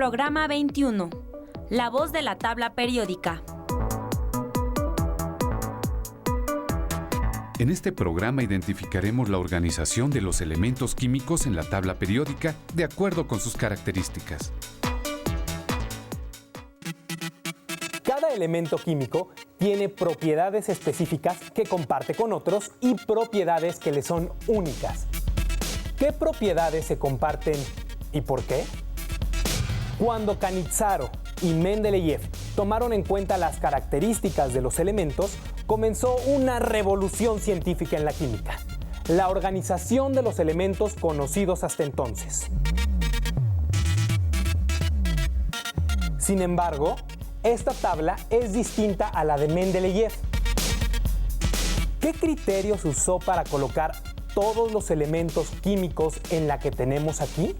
Programa 21. La voz de la tabla periódica. En este programa identificaremos la organización de los elementos químicos en la tabla periódica de acuerdo con sus características. Cada elemento químico tiene propiedades específicas que comparte con otros y propiedades que le son únicas. ¿Qué propiedades se comparten y por qué? Cuando Cannizzaro y Mendeleev tomaron en cuenta las características de los elementos, comenzó una revolución científica en la química, la organización de los elementos conocidos hasta entonces. Sin embargo, esta tabla es distinta a la de Mendeleev. ¿Qué criterios usó para colocar todos los elementos químicos en la que tenemos aquí?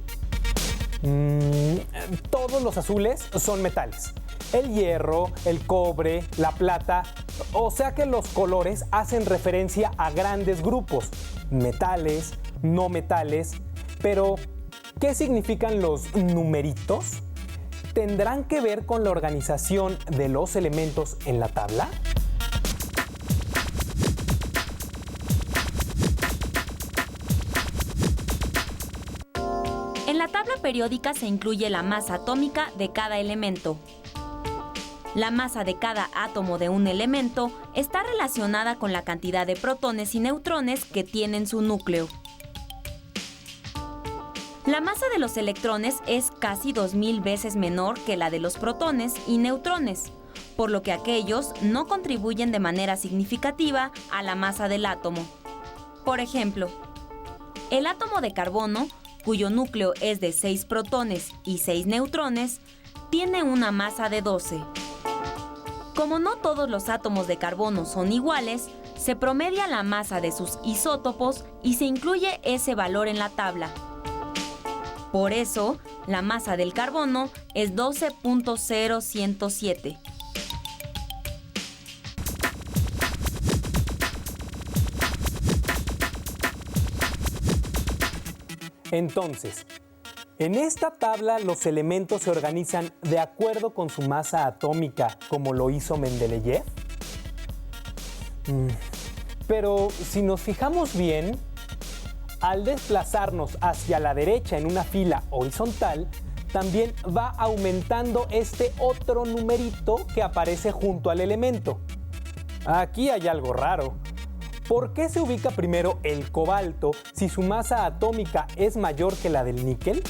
Todos los azules son metales. El hierro, el cobre, la plata, o sea que los colores hacen referencia a grandes grupos, metales, no metales, pero ¿qué significan los numeritos? ¿Tendrán que ver con la organización de los elementos en la tabla? En la tabla periódica se incluye la masa atómica de cada elemento. La masa de cada átomo de un elemento está relacionada con la cantidad de protones y neutrones que tienen su núcleo. La masa de los electrones es casi 2000 veces menor que la de los protones y neutrones, por lo que aquellos no contribuyen de manera significativa a la masa del átomo. Por ejemplo, el átomo de carbono, cuyo núcleo es de 6 protones y 6 neutrones, tiene una masa de 12. Como no todos los átomos de carbono son iguales, se promedia la masa de sus isótopos y se incluye ese valor en la tabla. Por eso, la masa del carbono es 12.0107. Entonces, en esta tabla los elementos se organizan de acuerdo con su masa atómica, como lo hizo Mendeleev. Pero si nos fijamos bien, al desplazarnos hacia la derecha en una fila horizontal, también va aumentando este otro numerito que aparece junto al elemento. Aquí hay algo raro. ¿Por qué se ubica primero el cobalto si su masa atómica es mayor que la del níquel?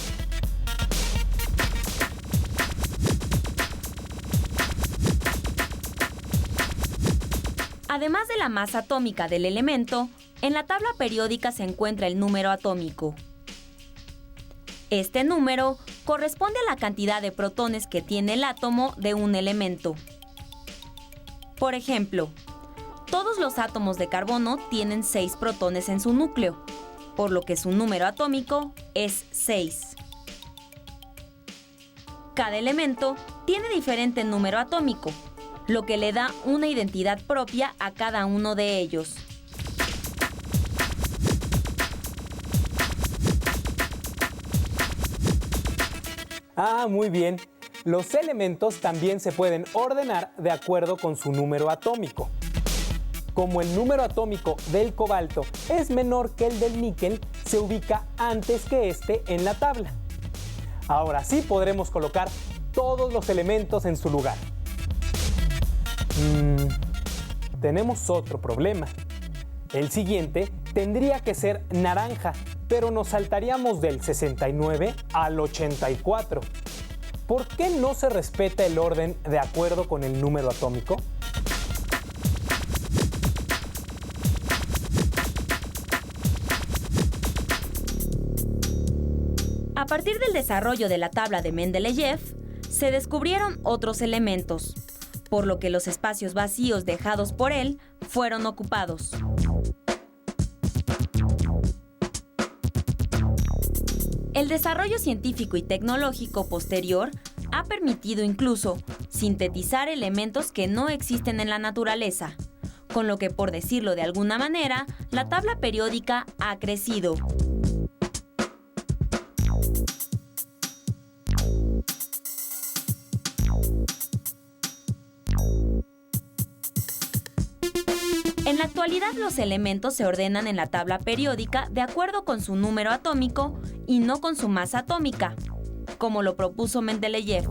Además de la masa atómica del elemento, en la tabla periódica se encuentra el número atómico. Este número corresponde a la cantidad de protones que tiene el átomo de un elemento. Por ejemplo, todos los átomos de carbono tienen 6 protones en su núcleo, por lo que su número atómico es 6. Cada elemento tiene diferente número atómico, lo que le da una identidad propia a cada uno de ellos. Muy bien. Los elementos también se pueden ordenar de acuerdo con su número atómico. Como el número atómico del cobalto es menor que el del níquel, se ubica antes que este en la tabla. Ahora sí podremos colocar todos los elementos en su lugar. Tenemos otro problema. El siguiente tendría que ser naranja, pero nos saltaríamos del 69 al 84. ¿Por qué no se respeta el orden de acuerdo con el número atómico? A partir del desarrollo de la tabla de Mendeleev, se descubrieron otros elementos, por lo que los espacios vacíos dejados por él fueron ocupados. El desarrollo científico y tecnológico posterior ha permitido incluso sintetizar elementos que no existen en la naturaleza, con lo que, por decirlo de alguna manera, la tabla periódica ha crecido. la actualidad los elementos se ordenan en la tabla periódica de acuerdo con su número atómico y no con su masa atómica, como lo propuso Mendeleev.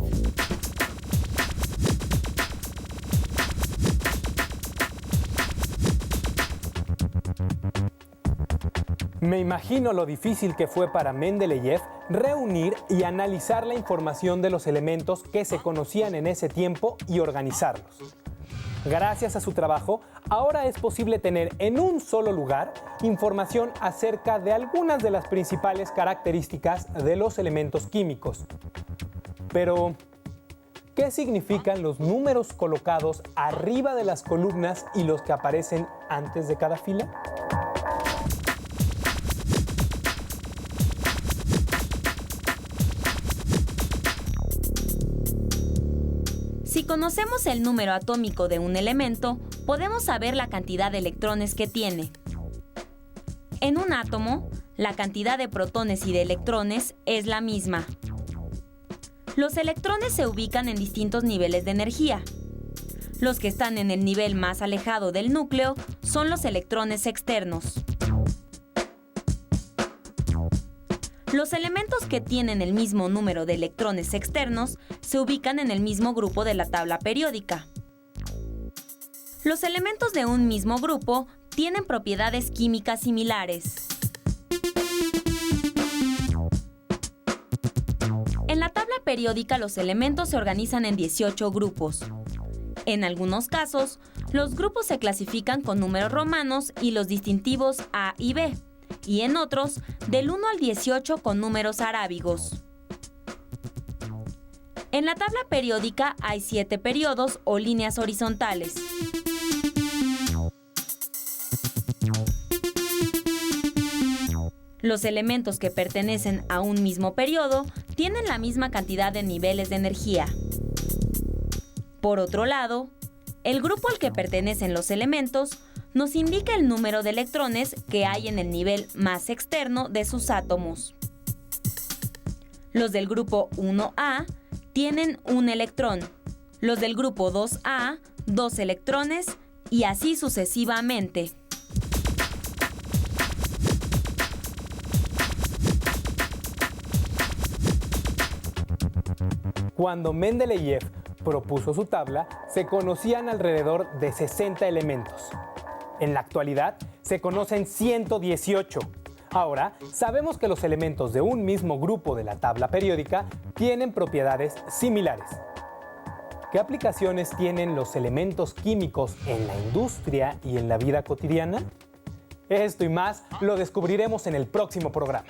Me imagino lo difícil que fue para Mendeleev reunir y analizar la información de los elementos que se conocían en ese tiempo y organizarlos. Gracias a su trabajo, ahora es posible tener en un solo lugar información acerca de algunas de las principales características de los elementos químicos. Pero, ¿qué significan los números colocados arriba de las columnas y los que aparecen antes de cada fila? Si conocemos el número atómico de un elemento, podemos saber la cantidad de electrones que tiene. En un átomo, la cantidad de protones y de electrones es la misma. Los electrones se ubican en distintos niveles de energía. Los que están en el nivel más alejado del núcleo son los electrones externos. Los elementos que tienen el mismo número de electrones externos se ubican en el mismo grupo de la tabla periódica. Los elementos de un mismo grupo tienen propiedades químicas similares. En la tabla periódica los elementos se organizan en 18 grupos. En algunos casos, los grupos se clasifican con números romanos y los distintivos A y B, y en otros, del 1 al 18 con números arábigos. En la tabla periódica hay 7 periodos o líneas horizontales. Los elementos que pertenecen a un mismo periodo tienen la misma cantidad de niveles de energía. Por otro lado, el grupo al que pertenecen los elementos nos indica el número de electrones que hay en el nivel más externo de sus átomos. Los del grupo 1A tienen un electrón, los del grupo 2A, 2 electrones y así sucesivamente. Cuando Mendeleev propuso su tabla, se conocían alrededor de 60 elementos. En la actualidad, se conocen 118. Ahora, sabemos que los elementos de un mismo grupo de la tabla periódica tienen propiedades similares. ¿Qué aplicaciones tienen los elementos químicos en la industria y en la vida cotidiana? Esto y más lo descubriremos en el próximo programa.